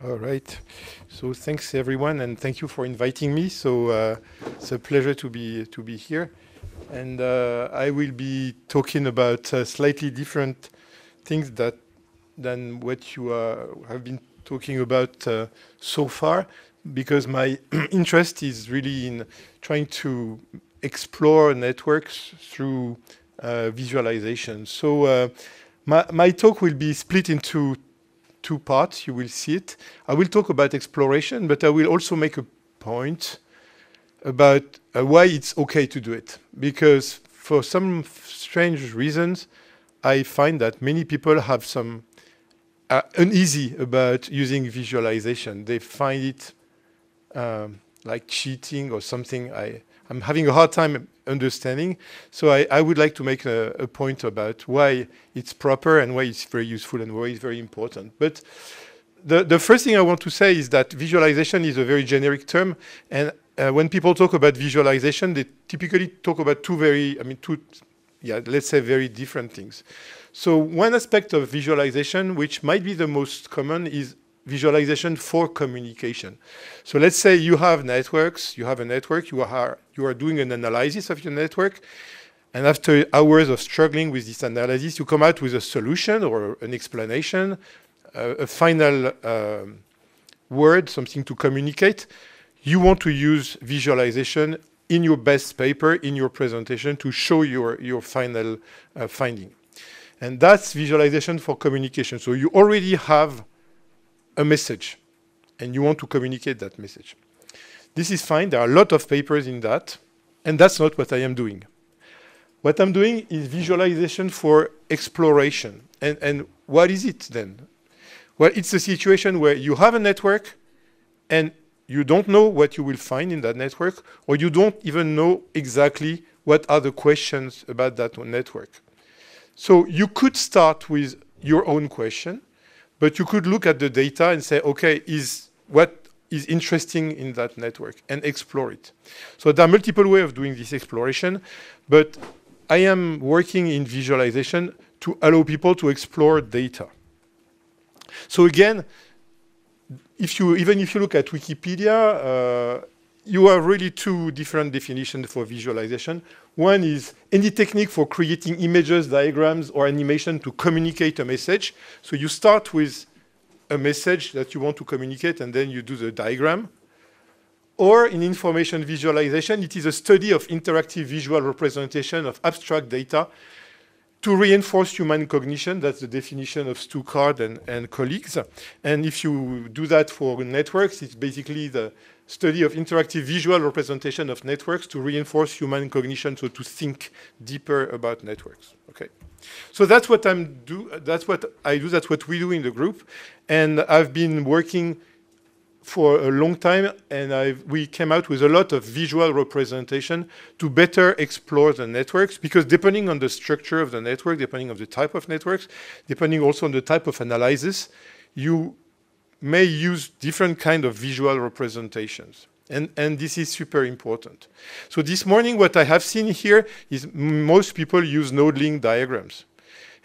All right. So thanks everyone, and thank you for inviting me. So it's a pleasure to be here, and I will be talking about slightly different things than what you have been talking about so far, because my interest is really in trying to explore networks through visualization. So my talk will be split into two parts. You will see it. I will talk about exploration, but I will also make a point about why it's okay to do it. Because for some strange reasons, I find that many people have some uneasy about using visualization. They find it like cheating or something. I'm having a hard time understanding. So I would like to make a point about why it's proper and why it's very useful and why it's very important. But the first thing I want to say is that visualization is a very generic term. And when people talk about visualization, they typically talk about let's say very different things. So one aspect of visualization, which might be the most common, is visualization for communication. So let's say you have networks, you have a network, you are doing an analysis of your network, and after hours of struggling with this analysis, you come out with a solution or an explanation, a final word, something to communicate. You want to use visualization in your best paper, in your presentation, to show your final finding. And that's visualization for communication. So you already have a message, and you want to communicate that message. This is fine. There are a lot of papers in that, and that's not what I am doing. What I'm doing is visualization for exploration. And what is it then? Well, it's a situation where you have a network, and you don't know what you will find in that network, or you don't even know exactly what are the questions about that network. So you could start with your own question, but you could look at the data and say, okay, what is interesting in that network, and explore it. So there are multiple ways of doing this exploration, but I am working in visualization to allow people to explore data. So again, even if you look at Wikipedia, you have really two different definitions for visualization. One is any technique for creating images, diagrams, or animation to communicate a message. So you start with a message that you want to communicate, and then you do the diagram. Or in information visualization, it is a study of interactive visual representation of abstract data to reinforce human cognition. That's the definition of Stu Card and colleagues. And if you do that for networks, it's basically the study of interactive visual representation of networks to reinforce human cognition, so to think deeper about networks. Okay. So that's what I do. That's what we do in the group. And I've been working for a long time, and we came out with a lot of visual representation to better explore the networks, because depending on the structure of the network, depending on the type of networks, depending also on the type of analysis, you may use different kind of visual representations. And this is super important. So this morning, what I have seen here is most people use node link diagrams.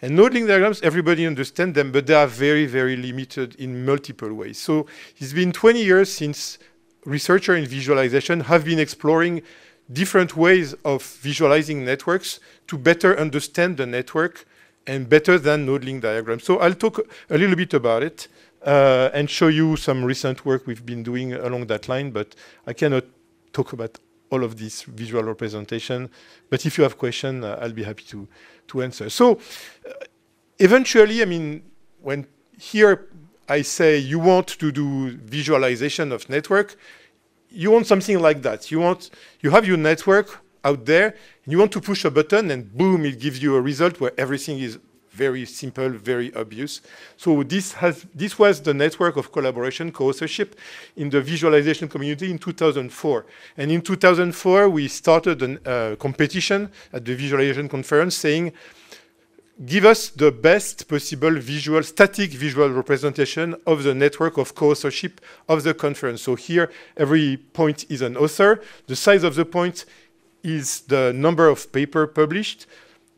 And node link diagrams, everybody understands them, but they are very, very limited in multiple ways. So it's been 20 years since researchers in visualization have been exploring different ways of visualizing networks to better understand the network, and better than node link diagrams. So I'll talk a little bit about it and show you some recent work we've been doing along that line, but I cannot talk about all of this visual representation. But if you have questions, I'll be happy to answer. So eventually, I mean, when here I say you want to do visualization of network, you want something like that. You have your network out there, and you want to push a button, and boom, it gives you a result where everything is very simple, very obvious. So this was the network of collaboration, co-authorship in the visualization community in 2004. And in 2004, we started a competition at the visualization conference saying, give us the best possible static visual representation of the network of co-authorship of the conference. So here, every point is an author. The size of the point is the number of papers published.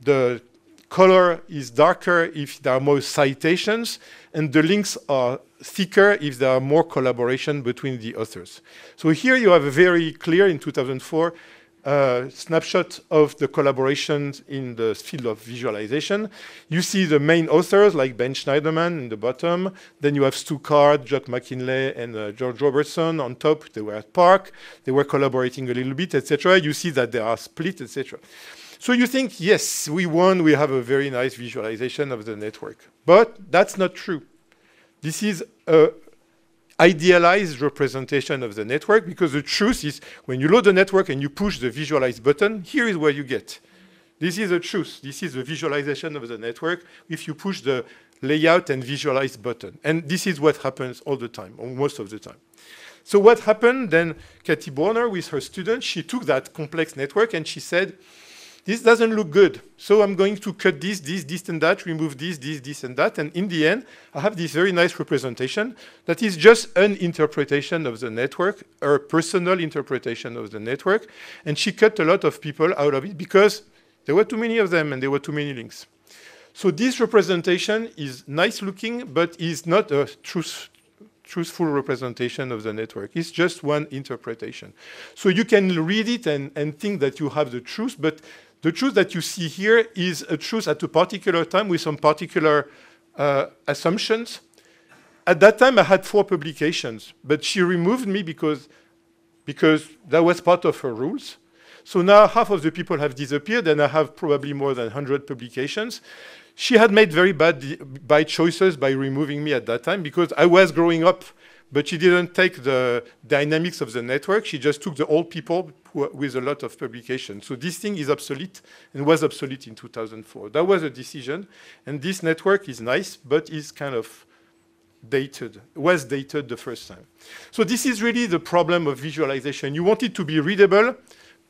The color is darker if there are more citations, and the links are thicker if there are more collaboration between the authors. So here you have a very clear, in 2004, snapshot of the collaborations in the field of visualization. You see the main authors like Ben Schneiderman in the bottom. Then you have Stu Card, Jock McKinley, and George Robertson on top. They were at Park. They were collaborating a little bit, etc. You see that they are split, etc. So you think, yes, we won. We have a very nice visualization of the network. But that's not true. This is a idealized representation of the network, because the truth is when you load the network and you push the visualize button, here is what you get. This is the truth. This is the visualization of the network if you push the layout and visualize button. And this is what happens all the time, or most of the time. So what happened then, Katie Borner with her students, she took that complex network and she said, this doesn't look good. So I'm going to cut this, and that, remove this, and that. And in the end, I have this very nice representation that is just an interpretation of the network, or a personal interpretation of the network. And she cut a lot of people out of it because there were too many of them and there were too many links. So this representation is nice looking, but is not a truthful representation of the network. It's just one interpretation. So you can read it and think that you have the truth, but the truth that you see here is a truth at a particular time with some particular assumptions. At that time, I had 4 publications, but she removed me because that was part of her rules. So now half of the people have disappeared, and I have probably more than 100 publications. She had made very bad choices by removing me at that time, because I was growing up, but she didn't take the dynamics of the network. She just took the old people with a lot of publications. So this thing is obsolete, and was obsolete in 2004. That was a decision, and this network is nice, but is kind of dated, was dated the first time. So this is really the problem of visualization. You want it to be readable,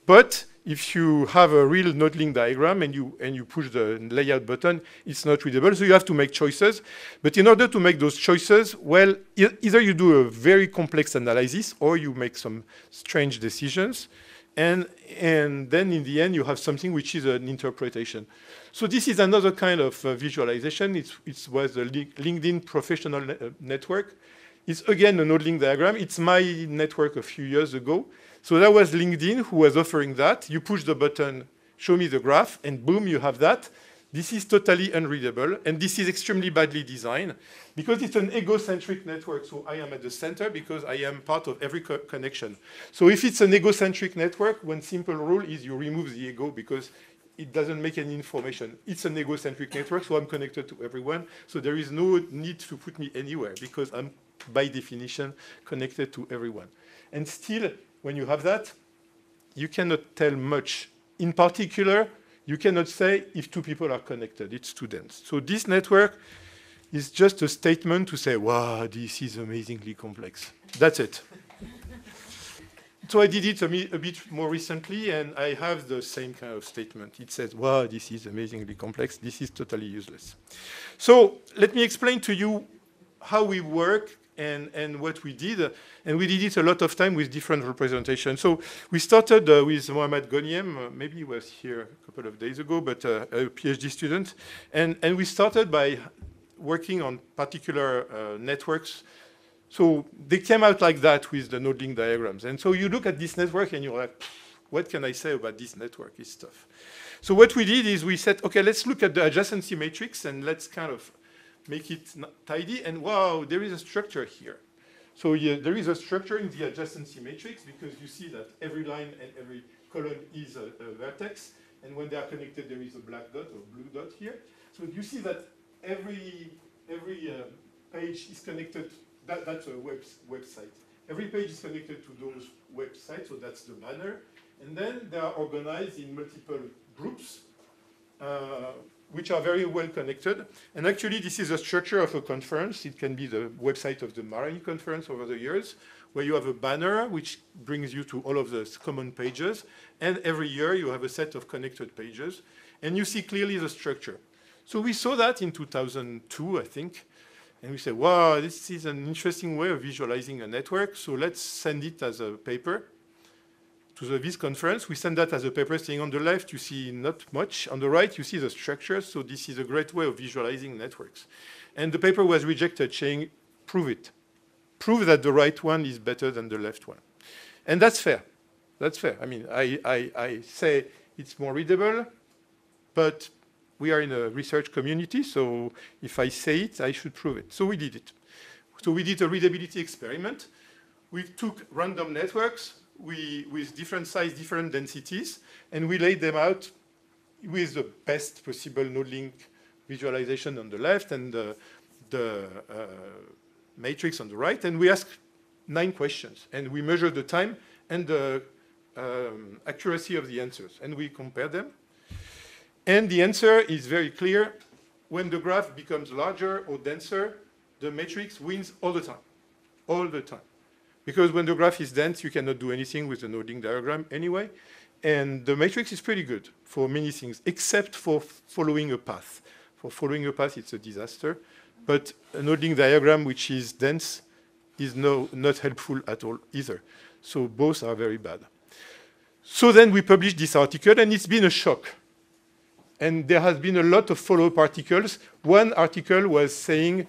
but if you have a real node link diagram and you push the layout button, it's not readable. So you have to make choices. But in order to make those choices, well, either you do a very complex analysis or you make some strange decisions. And then in the end, you have something which is an interpretation. So this is another kind of visualization. It was a LinkedIn professional network. It's again a node link diagram. It's my network a few years ago. So that was LinkedIn who was offering that. You push the button, show me the graph, and boom, you have that. This is totally unreadable, and this is extremely badly designed because it's an egocentric network. So I am at the center because I am part of every connection. So if it's an egocentric network, one simple rule is you remove the ego because it doesn't make any information. It's an egocentric network, so I'm connected to everyone. So there is no need to put me anywhere because I'm, by definition, connected to everyone. And still, when you have that, you cannot tell much. In particular, you cannot say if 2 people are connected. It's too dense. So this network is just a statement to say, wow, this is amazingly complex. That's it. So I did it a bit more recently, and I have the same kind of statement. It says, wow, this is amazingly complex. This is totally useless. So let me explain to you how we work and what we did. And we did it a lot of time with different representations. So we started with Mohamed Ghaniem. Maybe he was here a couple of days ago, but a PhD student. And we started by working on particular networks. So they came out like that with the node link diagrams. And so you look at this network and you're like, what can I say about this network? It's tough. So what we did is we said, OK, let's look at the adjacency matrix and let's kind of make it tidy. And wow, there is a structure here. So yeah, there is a structure in the adjacency matrix because you see that every line and every column is a vertex. And when they are connected, there is a black dot or blue dot here. So you see that every page is connected. That's a website. Every page is connected to those websites. So that's the banner. And then they are organized in multiple groups, which are very well connected. And actually, this is a structure of a conference. It can be the website of the Marani conference over the years, where you have a banner which brings you to all of the common pages. And every year, you have a set of connected pages. And you see clearly the structure. So we saw that in 2002, I think. And we said, wow, this is an interesting way of visualizing a network. So let's send it as a paper this conference. We sent that as a paper saying on the left, you see not much. On the right, you see the structures. So this is a great way of visualizing networks. And the paper was rejected, saying, prove it. Prove that the right one is better than the left one. And that's fair. That's fair. I mean, I say it's more readable, but we are in a research community, so if I say it, I should prove it. So we did it. So we did a readability experiment. We took random networks with different size, different densities, and we laid them out with the best possible node-link visualization on the left and the matrix on the right. And we asked 9 questions, and we measured the time and the accuracy of the answers, and we compared them. And the answer is very clear. When the graph becomes larger or denser, the matrix wins all the time, all the time. Because when the graph is dense, you cannot do anything with the node-link diagram anyway. And the matrix is pretty good for many things, except for following a path. For following a path, it's a disaster. But a node-link diagram which is dense is not helpful at all either. So both are very bad. So then we published this article, and it's been a shock. And there has been a lot of follow-up articles. One article was saying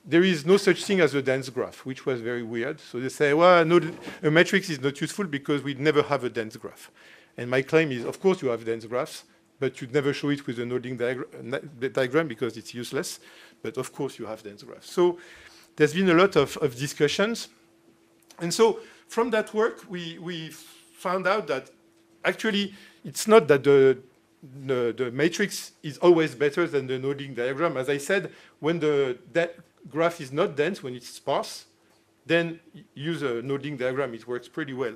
there is no such thing as a dense graph, which was very weird. So they say, well, no, a matrix is not useful because we never have a dense graph. And my claim is, of course, you have dense graphs, but you'd never show it with a node-link diagram because it's useless. But of course, you have dense graphs. So there's been a lot of discussions. And so from that work, we found out that actually it's not that the matrix is always better than the node-link diagram. As I said, when that graph is not dense, when it's sparse, then use a node-link diagram. It works pretty well.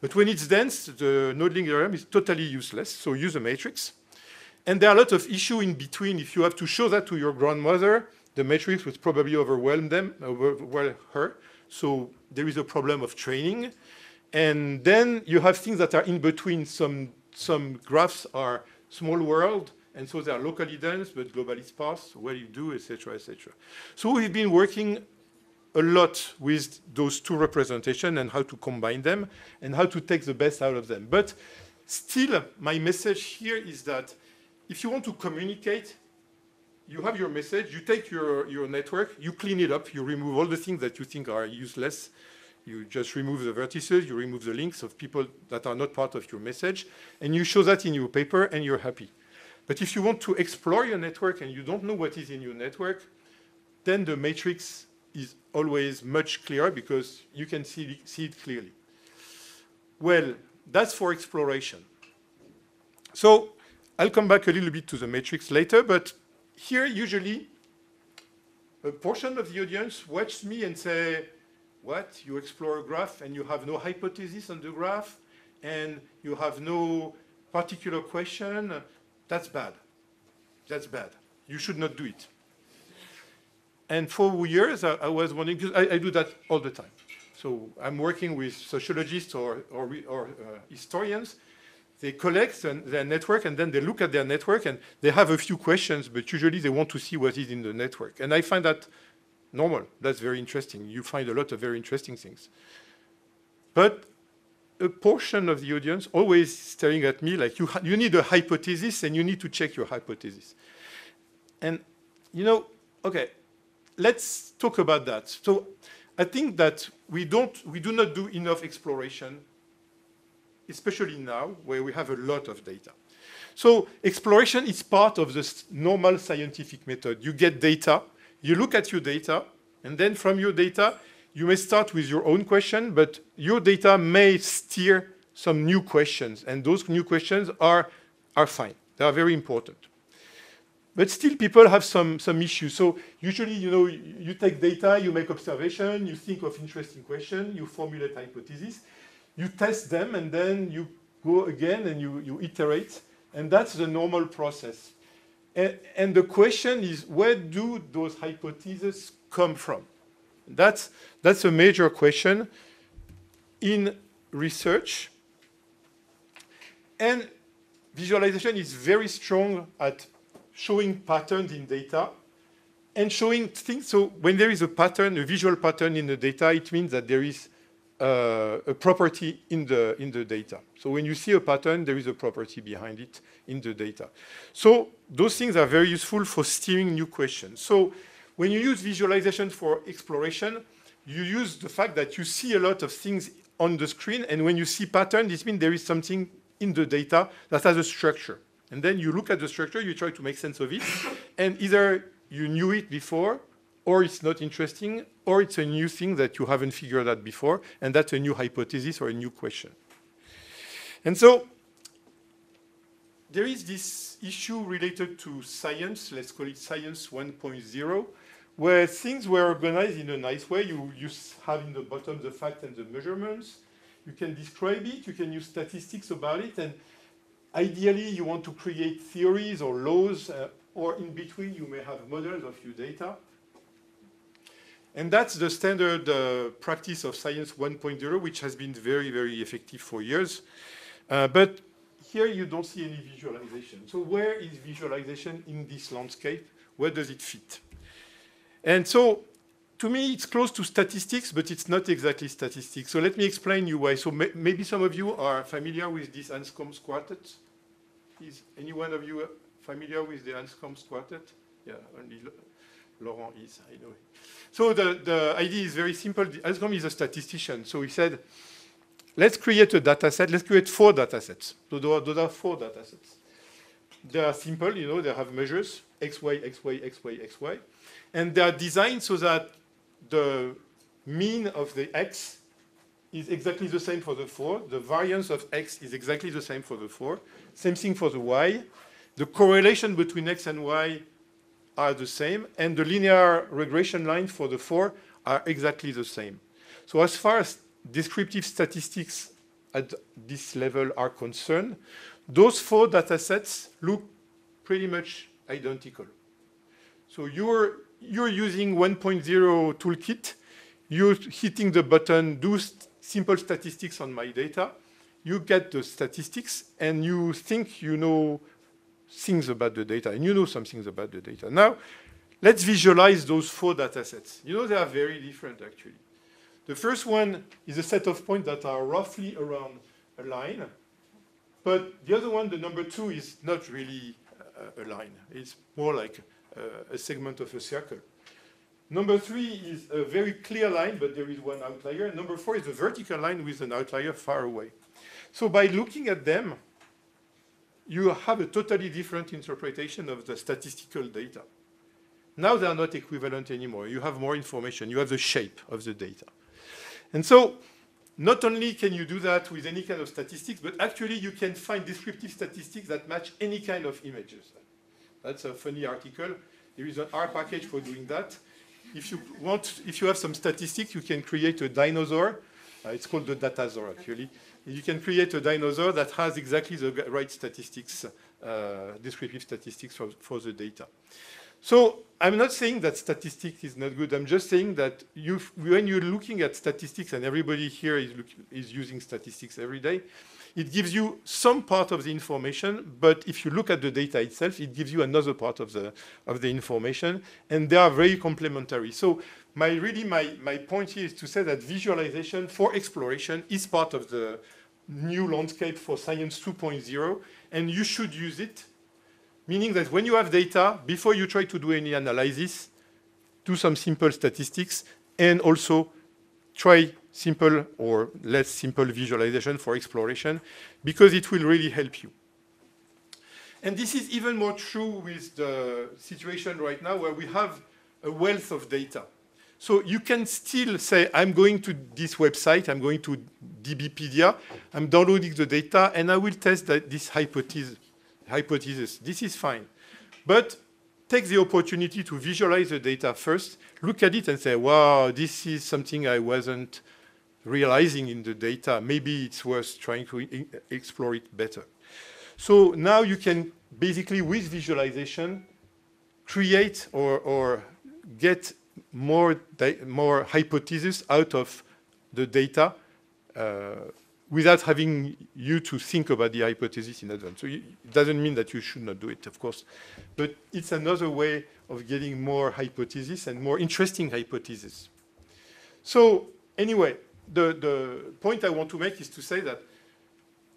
But when it's dense, the node-link diagram is totally useless. So use a matrix. And there are a lot of issues in between. If you have to show that to your grandmother, the matrix would probably overwhelm her. So there is a problem of training. And then you have things that are in between. Some graphs are small world, and so they are locally dense, but globally sparse. What do you do, et cetera, et cetera. So we've been working a lot with those two representations and how to combine them and how to take the best out of them. But still, my message here is that if you want to communicate, you have your message, you take your network, you clean it up, you remove all the things that you think are useless. You just remove the vertices, you remove the links of people that are not part of your message, and you show that in your paper, and you're happy. But if you want to explore your network and you don't know what is in your network, then the matrix is always much clearer because you can see it clearly. Well, that's for exploration. So I'll come back a little bit to the matrix later, but here usually a portion of the audience watches me and say, what? You explore a graph and you have no hypothesis on the graph and you have no particular question. That's bad. That's bad. You should not do it. And for years, I was wondering, because I do that all the time. So I'm working with sociologists or historians. They collect their network and then they look at their network and they have a few questions, but usually they want to see what is in the network. And I find that normal. That's very interesting. You find a lot of very interesting things. But a portion of the audience always staring at me like, you need a hypothesis and you need to check your hypothesis. And, you know, okay, let's talk about that. So I think that we do not do enough exploration, especially now where we have a lot of data. So exploration is part of the normal scientific method. You get data, you look at your data, and then from your data, you may start with your own question, but your data may steer some new questions, and those new questions are fine. They are very important. But still, people have some issues. So usually, you know, you take data, you make observation, you think of interesting questions, you formulate hypotheses, you test them, and then you go again and you iterate, and that's the normal process. And the question is, where do those hypotheses come from? That's a major question in research. And visualization is very strong at showing patterns in data and showing things. So when there is a pattern, a visual pattern in the data, it means that there is a property in the data. So when you see a pattern, there is a property behind it in the data. So those things are very useful for steering new questions. So when you use visualization for exploration, you use the fact that you see a lot of things on the screen, and when you see pattern, this means there is something in the data that has a structure. And then you look at the structure, you try to make sense of it, and either you knew it before, or it's not interesting, or it's a new thing that you haven't figured out before, and that's a new hypothesis or a new question. And so there is this issue related to science, let's call it science 1.0, where things were organized in a nice way. You have in the bottom the fact and the measurements. You can describe it, you can use statistics about it, and ideally you want to create theories or laws, or in between you may have models of your data. And that's the standard practice of Science 1.0, which has been very, very effective for years. But here you don't see any visualization. So where is visualization in this landscape? Where does it fit? And so to me, it's close to statistics, but it's not exactly statistics. So let me explain you why. So maybe some of you are familiar with this Anscombe's quartet. Is any one of you familiar with the Anscombe's quartet? Yeah, only Laurent is, I know. So the idea is very simple. Anscombe is a statistician. So he said, let's create a data set. Let's create 4 data sets. So those are 4 data sets. They are simple, you know, they have measures, X, Y, X, Y, X, Y, X, Y. And they are designed so that the mean of the X is exactly the same for the 4. The variance of X is exactly the same for the 4. Same thing for the Y. The correlation between X and Y are the same, and the linear regression line for the 4 are exactly the same. So as far as descriptive statistics at this level are concerned, those 4 data sets look pretty much identical. So you're using 1.0 toolkit, you're hitting the button, do simple statistics on my data, you get the statistics, and you think you know things about the data, and you know some things about the data. Now, let's visualize those 4 data sets. You know, they are very different, actually. The first one is a set of points that are roughly around a line, but the other one, the number 2, is not really a line. It's more like a segment of a circle. Number 3 is a very clear line, but there is one outlier. Number 4 is a vertical line with an outlier far away. So by looking at them, you have a totally different interpretation of the statistical data. Now they are not equivalent anymore. You have more information. You have the shape of the data. And so not only can you do that with any kind of statistics, but actually you can find descriptive statistics that match any kind of images. That's a funny article. There is an R package for doing that. If you have some statistics, you can create a dinosaur. It's called the Datasaur, actually. You can create a dinosaur that has exactly the right statistics, descriptive statistics for the data. So I'm not saying that statistics is not good. I'm just saying that when you're looking at statistics, and everybody here is using statistics every day, it gives you some part of the information, but if you look at the data itself, it gives you another part of the information, and they are very complementary. So my point here is to say that visualization for exploration is part of the new landscape for Science 2.0, and you should use it, meaning that when you have data, before you try to do any analysis, do some simple statistics, and also try simple or less simple visualization for exploration, because it will really help you. And this is even more true with the situation right now where we have a wealth of data. So you can still say, I'm going to this website, I'm going to DBpedia, I'm downloading the data, and I will test this hypothesis. This is fine. But take the opportunity to visualize the data first, look at it and say, wow, this is something I wasn't realizing in the data. Maybe it's worth trying to explore it better. So now you can basically, with visualization, create or get more hypotheses out of the data without having you to think about the hypothesis in advance. So it doesn't mean that you should not do it, of course, but it's another way of getting more hypotheses and more interesting hypotheses. So anyway, the point I want to make is to say that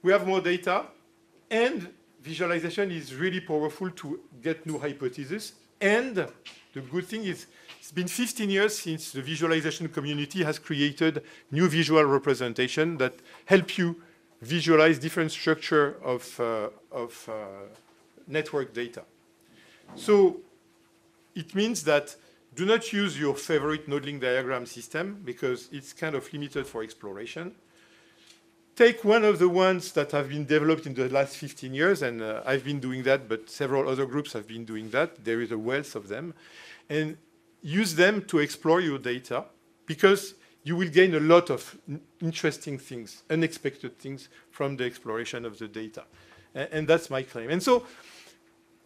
we have more data, and visualization is really powerful to get new hypotheses. And the good thing is, it's been 15 years since the visualization community has created new visual representation that help you visualize different structure of network data. So it means that do not use your favorite Node-Link diagram system because it's kind of limited for exploration. Take one of the ones that have been developed in the last 15 years, and I've been doing that, but several other groups have been doing that. There is a wealth of them. And use them to explore your data because you will gain a lot of interesting things, unexpected things from the exploration of the data. And that's my claim. And so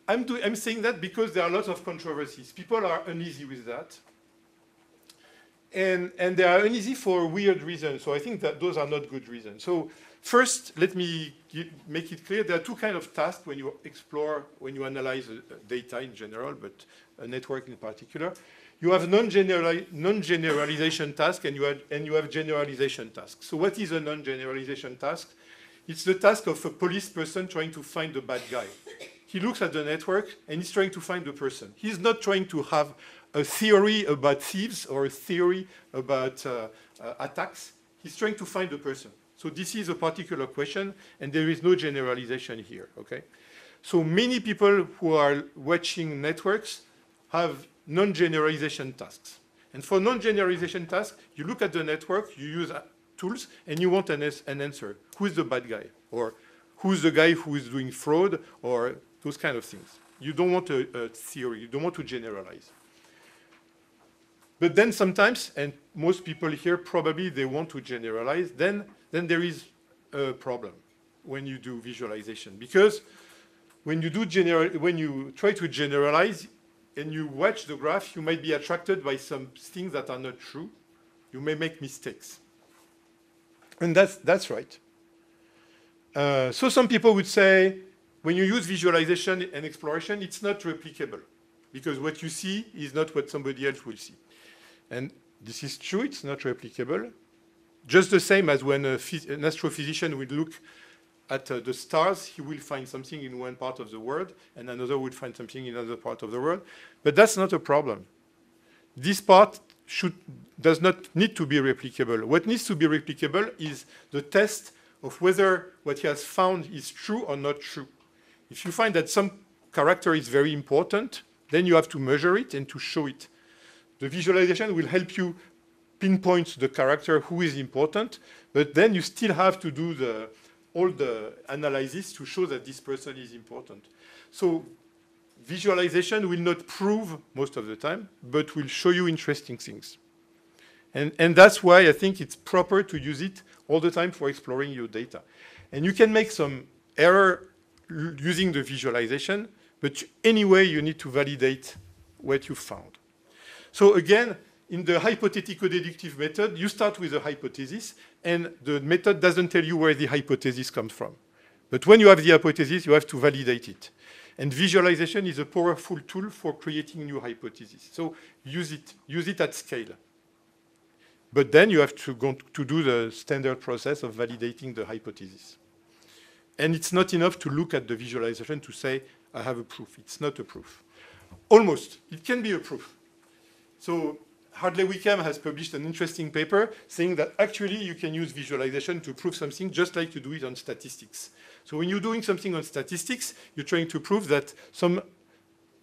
I'm saying that because there are a lot of controversies. People are uneasy with that. And they are uneasy for weird reasons. So I think that those are not good reasons. So first, let me make it clear. There are two kinds of tasks when you explore, when you analyze data in general, but a network in particular. You have non-generalization task, and you have generalization task. So what is a non-generalization task? It's the task of a police person trying to find the bad guy. He looks at the network, and he's trying to find the person. He's not trying to have a theory about thieves or a theory about attacks. He's trying to find the person. So this is a particular question, and there is no generalization here, okay? So many people who are watching networks have non-generalization tasks. And for non-generalization tasks, you look at the network, you use tools, and you want an answer. Who is the bad guy? Or who's the guy who is doing fraud? Or those kind of things. You don't want a theory. You don't want to generalize. But then sometimes, and most people here probably they want to generalize, then there is a problem when you do visualization. Because when you try to generalize, and you watch the graph, you might be attracted by some things that are not true. You may make mistakes. And that's right. So some people would say, when you use visualization and exploration, it's not replicable, because what you see is not what somebody else will see. And this is true, it's not replicable. Just the same as when an astrophysician will look at the stars, he will find something in one part of the world, and another would find something in another part of the world. But that's not a problem. This part does not need to be replicable. What needs to be replicable is the test of whether what he has found is true or not true. If you find that some character is very important, then you have to measure it and to show it. The visualization will help you pinpoint the character who is important, but then you still have to do all the analysis to show that this person is important. So visualization will not prove most of the time, but will show you interesting things. And that's why I think it's proper to use it all the time for exploring your data. And you can make some error using the visualization, but anyway, you need to validate what you found. So again, in the hypothetico-deductive method, you start with a hypothesis, and the method doesn't tell you where the hypothesis comes from. But when you have the hypothesis, you have to validate it. And visualization is a powerful tool for creating new hypotheses. So use it at scale. But then you have to go to do the standard process of validating the hypothesis. And it's not enough to look at the visualization to say, I have a proof. It's not a proof. Almost. It can be a proof. So Hartley-Wickham has published an interesting paper saying that actually you can use visualization to prove something just like you do it on statistics. So when you're doing something on statistics, you're trying to prove that some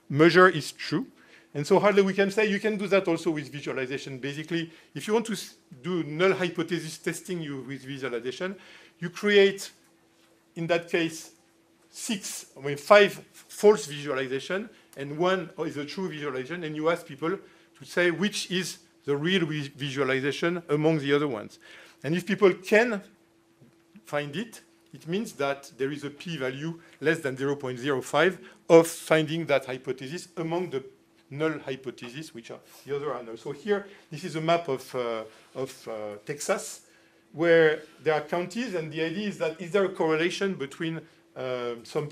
measure is true. And so Hartley-Wickham say you can do that also with visualization. Basically, if you want to do null hypothesis testing with visualization, you create, in that case, 5 false visualization, and 1 is a true visualization, and you ask people to say which is the real visualization among the other ones. And if people can find it, it means that there is a p-value less than 0.05 of finding that hypothesis among the null hypotheses, which are the other are null. So here, this is a map of Texas, where there are counties, and the idea is that is there a correlation between some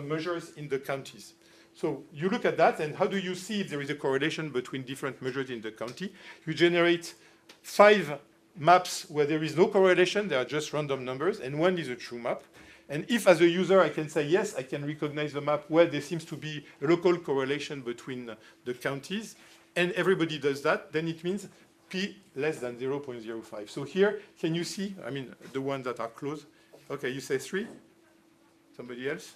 measures in the counties? So you look at that, and how do you see if there is a correlation between different measures in the county? You generate 5 maps where there is no correlation, they are just random numbers, and one is a true map. And if, as a user, I can say, yes, I can recognize the map where there seems to be a local correlation between the counties, and everybody does that, then it means p less than 0.05. So here, can you see, I mean, the ones that are close? Okay, you say 3? Somebody else?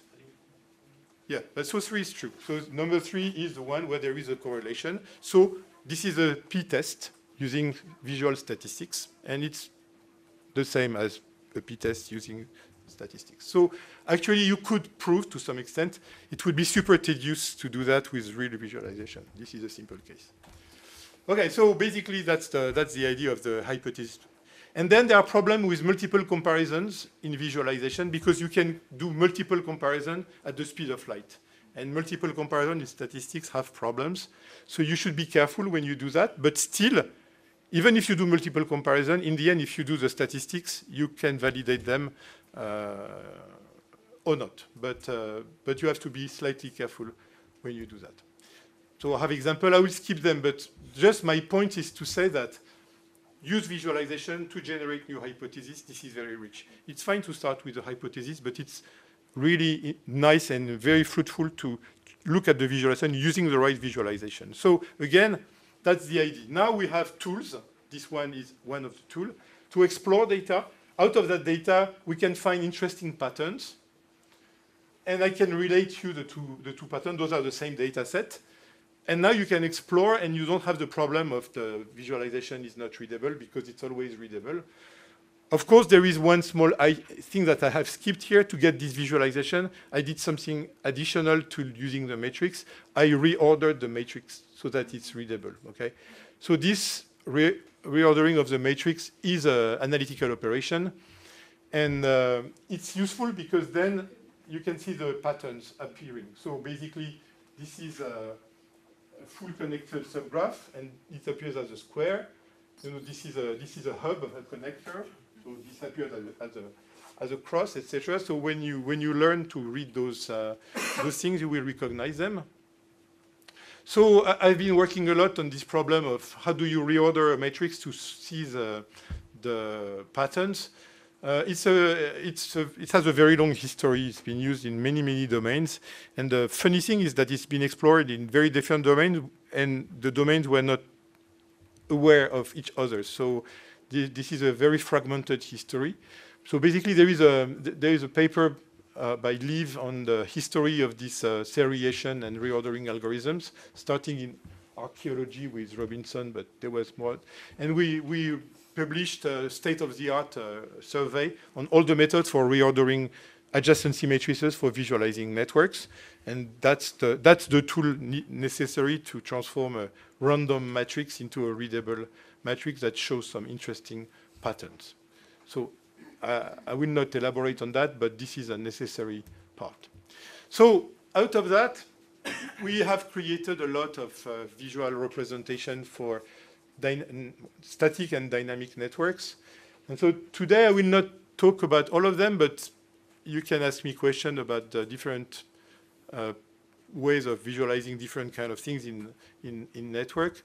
Yeah, but so 3 is true. So number 3 is the one where there is a correlation. So this is a p-test using visual statistics, and it's the same as a p-test using statistics. So actually, you could prove to some extent. It would be super tedious to do that with real visualization. This is a simple case. Okay, so basically, that's the idea of the hypothesis. And then there are problems with multiple comparisons in visualization because you can do multiple comparisons at the speed of light. And multiple comparison in statistics have problems. So you should be careful when you do that. But still, even if you do multiple comparison, in the end, if you do the statistics, you can validate them or not. But you have to be slightly careful when you do that. So I have example. I will skip them, but just my point is to say that use visualization to generate new hypotheses. This is very rich. It's fine to start with a hypothesis, but it's really nice and very fruitful to look at the visualization using the right visualization. So again, that's the idea. Now we have tools. This one is one of the tools to explore data. Out of that data, we can find interesting patterns. And I can relate you the two patterns. Those are the same data set. And now you can explore, and you don't have the problem of the visualization is not readable because it's always readable. Of course, there is one small thing that I have skipped here to get this visualization. I did something additional to using the matrix. I reordered the matrix so that it's readable. Okay, so this reordering of the matrix is an analytical operation, and it's useful because then you can see the patterns appearing. So basically, this is a full connected subgraph, and it appears as a square. You know, this is a hub of a connector. So this appears as a cross, etc. So when you learn to read those things, you will recognize them. So I've been working a lot on this problem of how do you reorder a matrix to see the patterns. It has a very long history. It's been used in many domains. And the funny thing is that it's been explored in very different domains, and the domains were not aware of each other. So this is a very fragmented history. So basically, there is a paper by Leave on the history of this seriation and reordering algorithms, starting in archaeology with Robinson, but there was more. And we published a state-of-the-art survey on all the methods for reordering adjacency matrices for visualizing networks. And that's the tool necessary to transform a random matrix into a readable matrix that shows some interesting patterns. So I will not elaborate on that, but this is a necessary part. So out of that, we have created a lot of visual representation for static and dynamic networks. And so today I will not talk about all of them, but you can ask me questions about the different ways of visualizing different kind of things in network.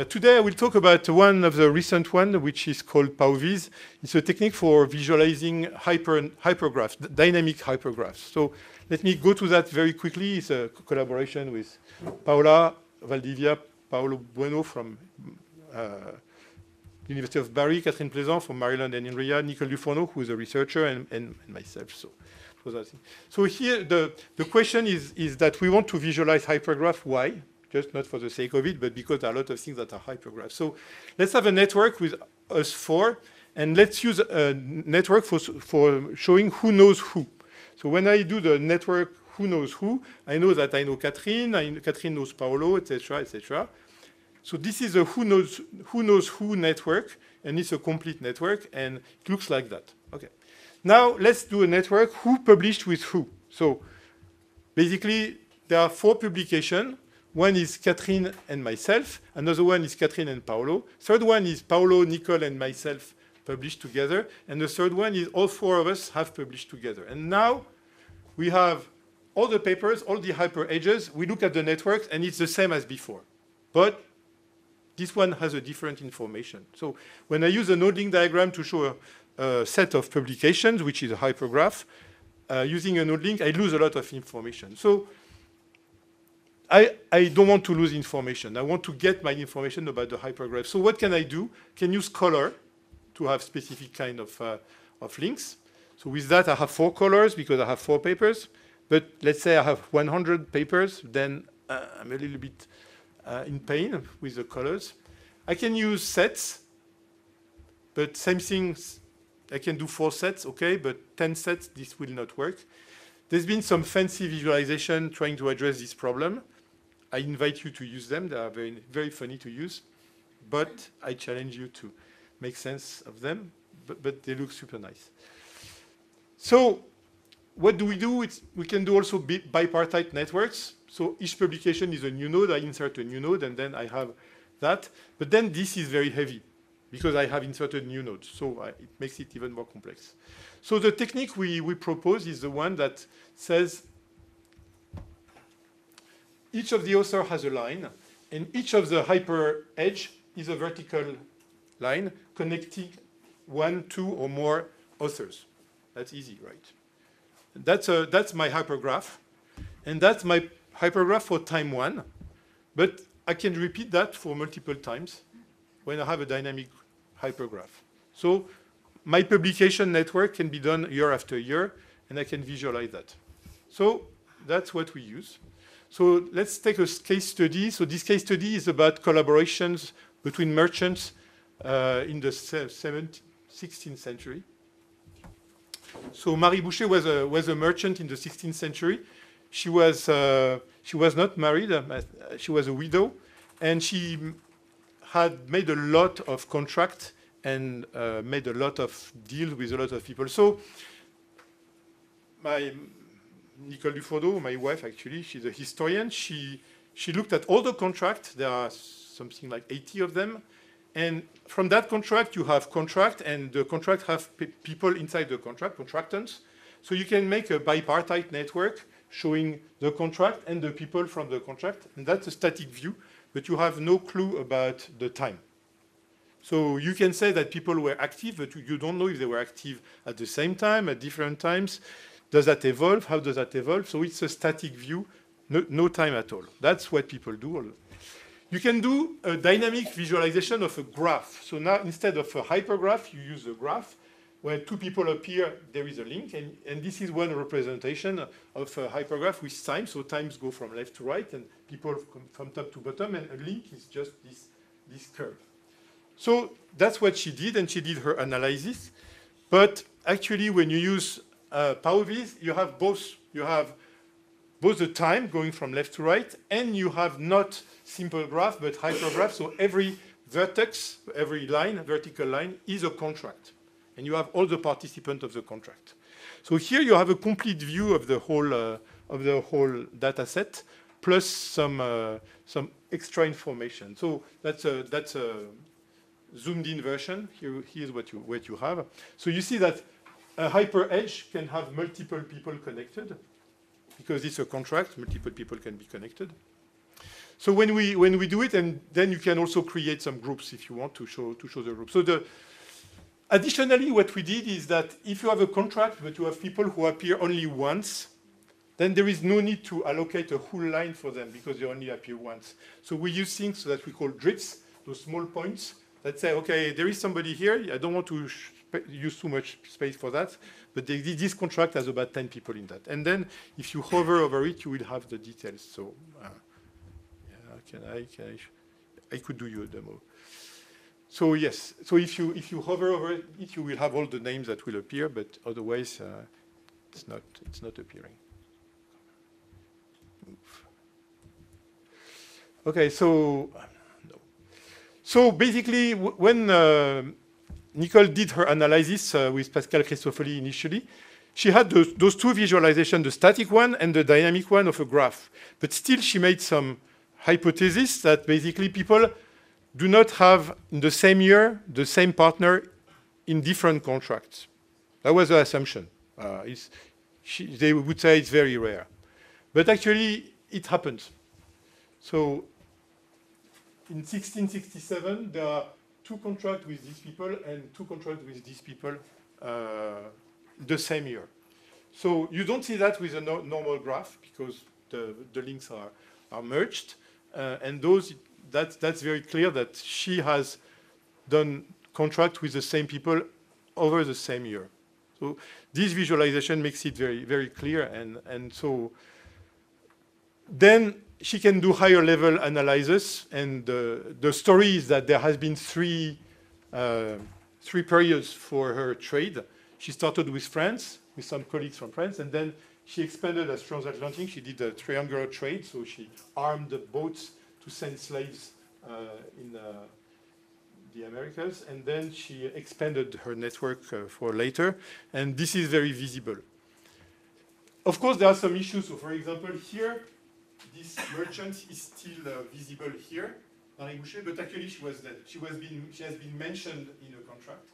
Today I will talk about one of the recent ones, which is called PauVis. It's a technique for visualizing hypergraphs, dynamic hypergraphs. So let me go to that very quickly. It's a collaboration with Paula Valdivia, Paolo Bueno from University of Bari, Catherine Plaisant from Maryland and INRIA, Nicole Dufourneau, who is a researcher, and myself. So here the question is that we want to visualize hypergraph. Why? Just not for the sake of it, but because there are a lot of things that are hypergraphs. So let's have a network with us four, and let's use a network for showing who knows who. So when I do the network who knows who, I know that I know Catherine, Catherine knows Paolo, etc., etc. So this is a who knows who network, and it's a complete network, and it looks like that. Okay. Now let's do a network who published with who. So basically, there are 4 publications. One is Catherine and myself. Another one is Catherine and Paolo. Third one is Paolo, Nicole, and myself published together. And the third one is all 4 of us have published together. And now we have all the papers, all the hyper edges. We look at the network, and it's the same as before. But this one has a different information. So when I use a node link diagram to show a set of publications, which is a hypergraph, using a node link, I lose a lot of information. So I don't want to lose information. I want to get my information about the hypergraph. So what can I do? Can use color to have specific kind of links. So with that, I have 4 colors because I have 4 papers. But let's say I have 100 papers, then I'm a little bit in pain with the colors. I can use sets, but same thing. I can do 4 sets, okay, but 10 sets, this will not work. There's been some fancy visualization trying to address this problem. I invite you to use them. They are very, very funny to use, but I challenge you to make sense of them, but they look super nice. So what do? We can do also bipartite networks. So each publication is a new node. I insert a new node, and then I have that. But then this is very heavy because I have inserted new nodes. So it makes it even more complex. So the technique we propose is the one that says each of the authors has a line, and each of the hyper edge is a vertical line connecting 1, 2, or more authors. That's easy, right? That's my hypergraph, and that's my hypergraph for time 1. But I can repeat that for multiple times when I have a dynamic hypergraph. So my publication network can be done year after year, and I can visualize that. So that's what we use. So let's take a case study. So this case study is about collaborations between merchants in the 16th century. So Marie Boucher was a merchant in the 16th century. She was not married. She was a widow, and she had made a lot of contracts and made a lot of deals with a lot of people. So Nicole Dufourdeau, my wife, actually, she's a historian. She looked at all the contracts. There are something like 80 of them. And from that contract, you have contract, and the contract have people inside the contract, contractants. So you can make a bipartite network showing the contract and the people from the contract. And that's a static view, but you have no clue about the time. So you can say that people were active, but you don't know if they were active at the same time, at different times. Does that evolve? How does that evolve? So it's a static view, no time at all. That's what people do. You can do a dynamic visualization of a graph. So now, instead of a hypergraph, you use a graph. When 2 people appear, there is a link. And this is one representation of a hypergraph with time. So times go from left to right, and people from top to bottom. And a link is just this curve. So that's what she did, and she did her analysis. But actually, when you use PowerVis, you have both. You have both the time going from left to right, and you have not simple graph, but hypergraph. So every vertex, every line, vertical line, is a contract. And you have all the participants of the contract. So here you have a complete view of the whole data set, plus some extra information. So that's a zoomed in version. Here's what you have. So you see that a hyper edge can have multiple people connected, because it's a contract, multiple people can be connected. So when we do it, and then you can also create some groups if you want to show the group. So additionally, what we did is that if you have a contract, but you have people who appear only once, then there is no need to allocate a whole line for them because they only appear once. So we use things that we call drifts, those small points that say, okay, there is somebody here. I don't want to use too much space for that, but this contract has about 10 people in that. And then if you hover over it, you will have the details. So I could do you a demo. So yes, so if you hover over it, you will have all the names that will appear, but otherwise it's not appearing. Move. Okay, so basically when Nicole did her analysis with Pascal Christofoli initially, she had those 2 visualizations, the static one and the dynamic one of a graph. But still, she made some hypothesis that basically people do not have in the same year the same partner in different contracts. That was her assumption. They would say it's very rare. But actually, it happens. So in 1667, there are 2 contracts with these people and 2 contracts with these people the same year. So you don't see that with a normal graph because the links are merged. And that's very clear that she has done contract with the same people over the same year. So this visualization makes it very, very clear. And so then she can do higher level analysis. And the story is that there has been three periods for her trade. She started with France, with some colleagues from France, and then she expanded as transatlantic. She did a triangular trade, so she armed the boats to send slaves in the Americas, and then she expanded her network for later, and this is very visible. Of course, there are some issues. So, for example, here, this merchant is still visible here, Marie Boucher, but actually she was dead. She has been mentioned in a contract.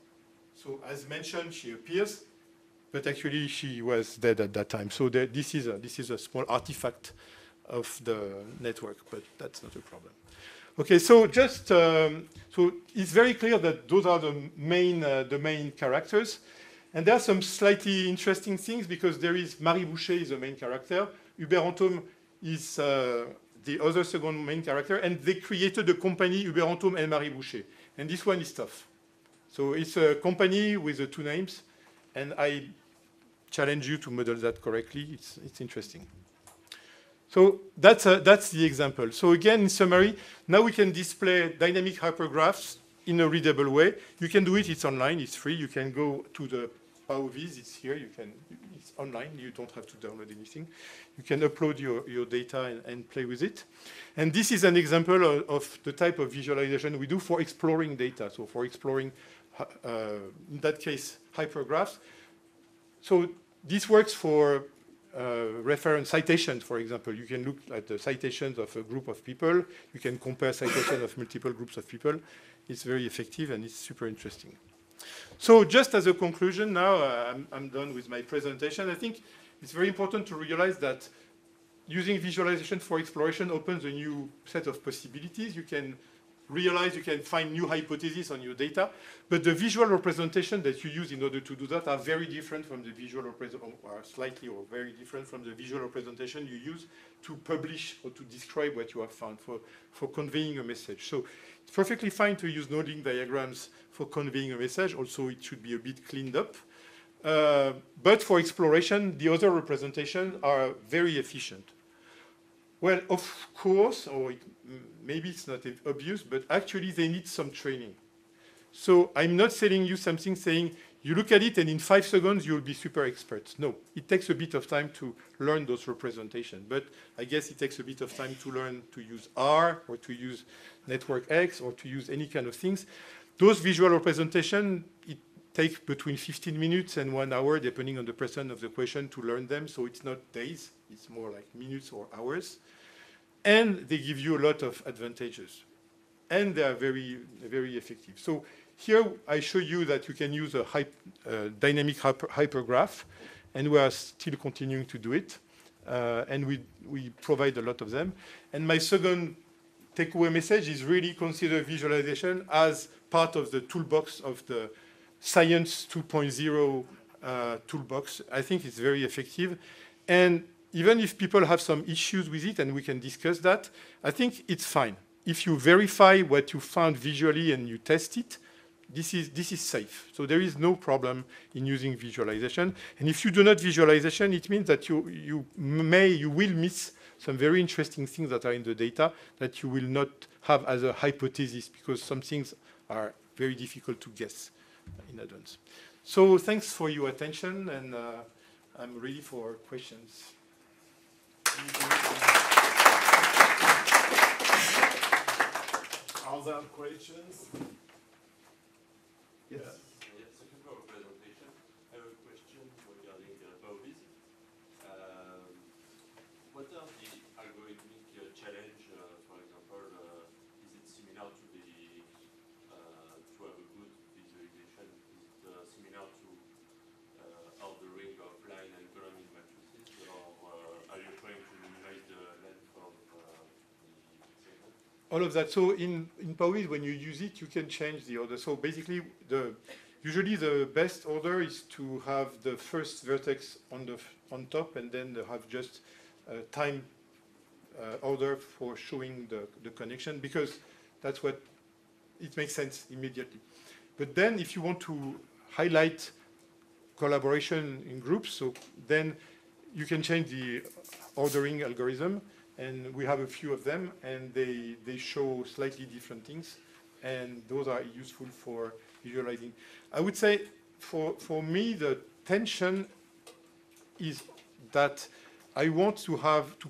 So, as mentioned, she appears, but actually she was dead at that time. So this is a small artifact of the network, but that's not a problem. Okay, so just so it's very clear that those are the main characters, and there are some slightly interesting things because there is Marie Boucher is the main character, Hubert Antome is the other second main character, and they created a company Hubert Antome and Marie Boucher, and this one is tough. So it's a company with the 2 names, and I challenge you to model that correctly. It's interesting. So that's the example. So again, in summary, now we can display dynamic hypergraphs in a readable way. You can do it. It's online. It's free. You can go to the PowerViz. It's here. It's online. You don't have to download anything. You can upload your data and play with it. And this is an example of the type of visualization we do for exploring data. So for exploring, in that case, hypergraphs. So this works for reference citations, for example. You can look at the citations of a group of people. You can compare citations of multiple groups of people. It's very effective, and it's super interesting. So just as a conclusion now, I'm done with my presentation. I think it's very important to realize that using visualization for exploration opens a new set of possibilities. You can realize you can find new hypotheses on your data, but the visual representation that you use in order to do that are very different from the visual representation, or slightly or very different from the visual representation you use to publish or to describe what you have found for conveying a message. So it's perfectly fine to use node link diagrams for conveying a message. Also, it should be a bit cleaned up. But for exploration, the other representations are very efficient. Well, of course, or maybe it's not obvious, but actually they need some training. So I'm not selling you something saying, you look at it and in 5 seconds you'll be super expert. No, it takes a bit of time to learn those representations. But I guess it takes a bit of time to learn to use R or to use Network X or to use any kind of things. Those visual representations, it takes between 15 minutes and 1 hour, depending on the percent of the question, to learn them. So it's not days, it's more like minutes or hours. And they give you a lot of advantages. And they are very, very effective. So here I show you that you can use a dynamic hypergraph, and we are still continuing to do it. And we provide a lot of them. And my second takeaway message is really consider visualization as part of the toolbox of the Science 2.0 toolbox. I think it's very effective. And even if people have some issues with it, and we can discuss that, I think it's fine. If you verify what you found visually and you test it, this is safe. So there is no problem in using visualization. And if you do not visualization, it means that you will miss some very interesting things that are in the data that you will not have as a hypothesis, because some things are very difficult to guess in advance. So thanks for your attention, and I'm ready for questions. Other questions? Yes. Yes, thank you for your presentation. I have a question regarding PowerViz. What are the algorithmic challenge, for example, is it similar to to have a good visualization? Is it similar to ordering of line and column in matrices, or are you trying to minimize the length of the segment? all of that. So in PowerWiz, when you use it, you can change the order. So basically, usually the best order is to have the first vertex on top, and then have just time order for showing the connection, because that's what it makes sense immediately. But then, if you want to highlight collaboration in groups, so then you can change the ordering algorithm, and we have a few of them, and they show slightly different things, and those are useful for visualizing. I would say for me, the tension is that I want to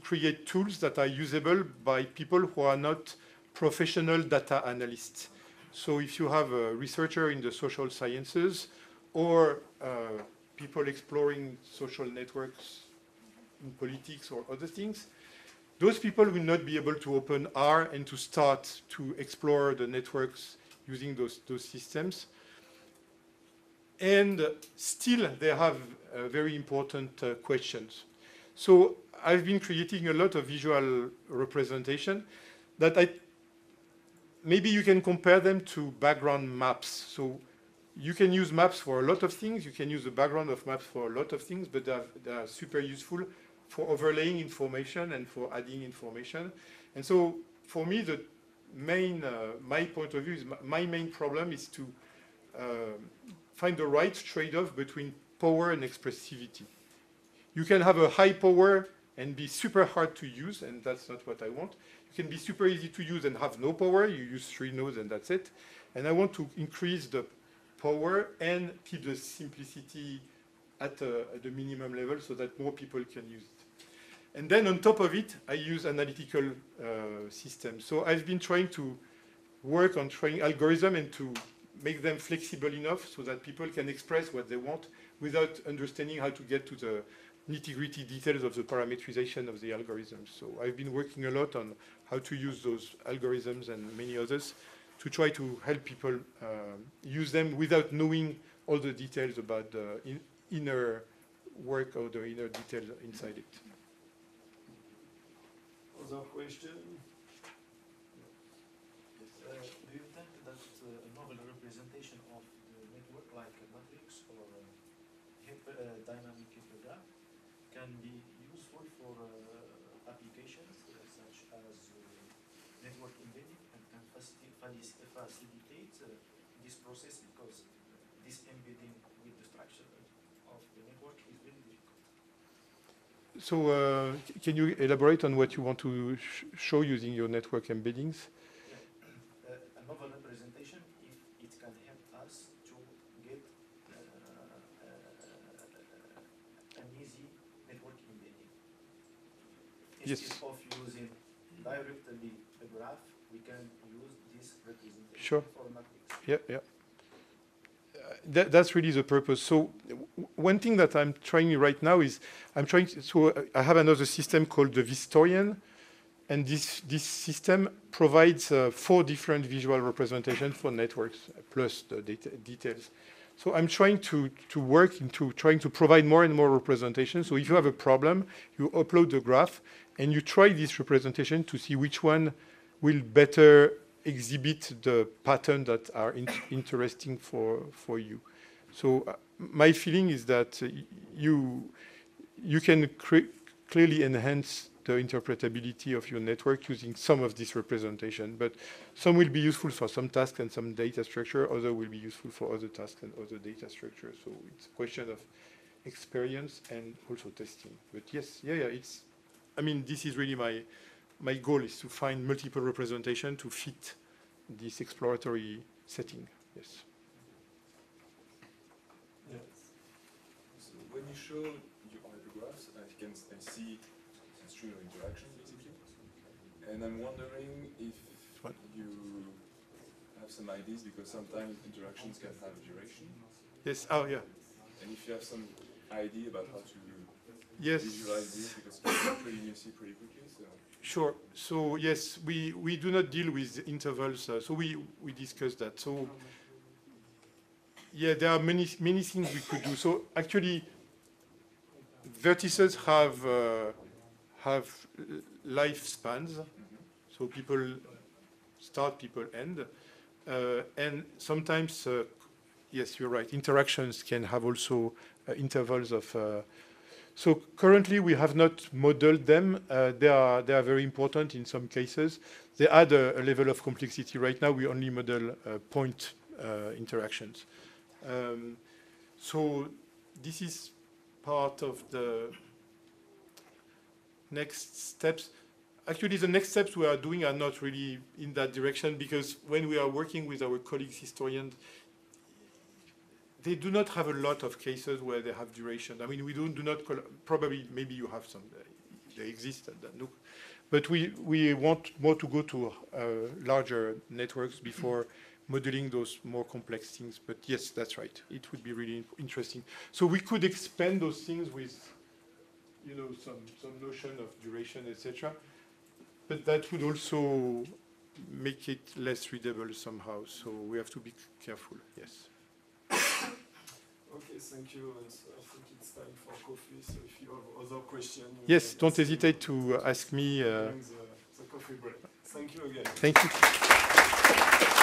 create tools that are usable by people who are not professional data analysts. So if you have a researcher in the social sciences, or people exploring social networks in politics or other things, those people will not be able to open R and to start to explore the networks using those systems. And still, they have very important questions. So I've been creating a lot of visual representation that maybe you can compare them to background maps. So you can use maps for a lot of things. You can use the background of maps for a lot of things, but they are super useful for overlaying information and for adding information. And so for me, the main, my point of view is my main problem is to find the right trade-off between power and expressivity. You can have a high power and be super hard to use, and that's not what I want. You can be super easy to use and have no power. You use 3 nodes and that's it. And I want to increase the power and keep the simplicity at the minimum level so that more people can use it. And then on top of it, I use analytical systems. So I've been trying to work on training algorithms and to make them flexible enough so that people can express what they want without understanding how to get to the nitty-gritty details of the parametrization of the algorithms. So I've been working a lot on how to use those algorithms and many others to try to help people use them without knowing all the details about the inner work or the inner details inside it. Other question? Do you think that a novel representation of the network, like a matrix or a dynamic hippograph, can be useful for applications such as network embedding, and can facilitate this process, because this embedding with the structure of the network is very difficult? So can you elaborate on what you want to show using your network embeddings? A novel representation, if it can help us to get an easy network embedding. Instead of using directly a graph, we can use this representation for a matrix. Yeah, yeah. That's really the purpose. So one thing that I'm trying right now is I have another system called the Vistorian, and this system provides 4 different visual representations for networks plus the details. So I'm trying to work into trying to provide more and more representations. So if you have a problem, you upload the graph and you try this representation to see which one will better exhibit the pattern that are interesting for you. So my feeling is that you can clearly enhance the interpretability of your network using some of this representation, but some will be useful for some tasks and some data structure, other will be useful for other tasks and other data structure. So it's a question of experience and also testing. But yes, I mean, this is really my goal is to find multiple representation to fit this exploratory setting. Yes. Yes. So when you show your hypergraphs, I see a string of interactions basically, and I'm wondering if you have some ideas, because sometimes interactions can have duration. Yes. Oh, yeah. And if you have some idea about how to yes. visualize this, because it can be pretty messy pretty quickly. So. Sure. So yes, we do not deal with intervals. So we discussed that. So yeah, there are many things we could do. So actually, vertices have lifespans. So people start, people end. And sometimes, yes, you're right, interactions can have also intervals of... So currently, we have not modeled them. They are very important in some cases. They add a level of complexity. Right now, we only model point interactions. So this is part of the next steps. Actually, the next steps we are doing are not really in that direction, because when we are working with our colleagues historians, they do not have a lot of cases where they have duration. I mean, we do not, probably, maybe you have some, they exist at that, but we want more to go to larger networks before modeling those more complex things. But yes, that's right. It would be really interesting. So we could expand those things with, you know, some notion of duration, etc. But that would also make it less readable somehow. So we have to be careful. Yes. Okay, thank you. So I think it's time for coffee. So if you have other questions, yes, don't hesitate to ask me. During the coffee break. Thank you again. Thank you.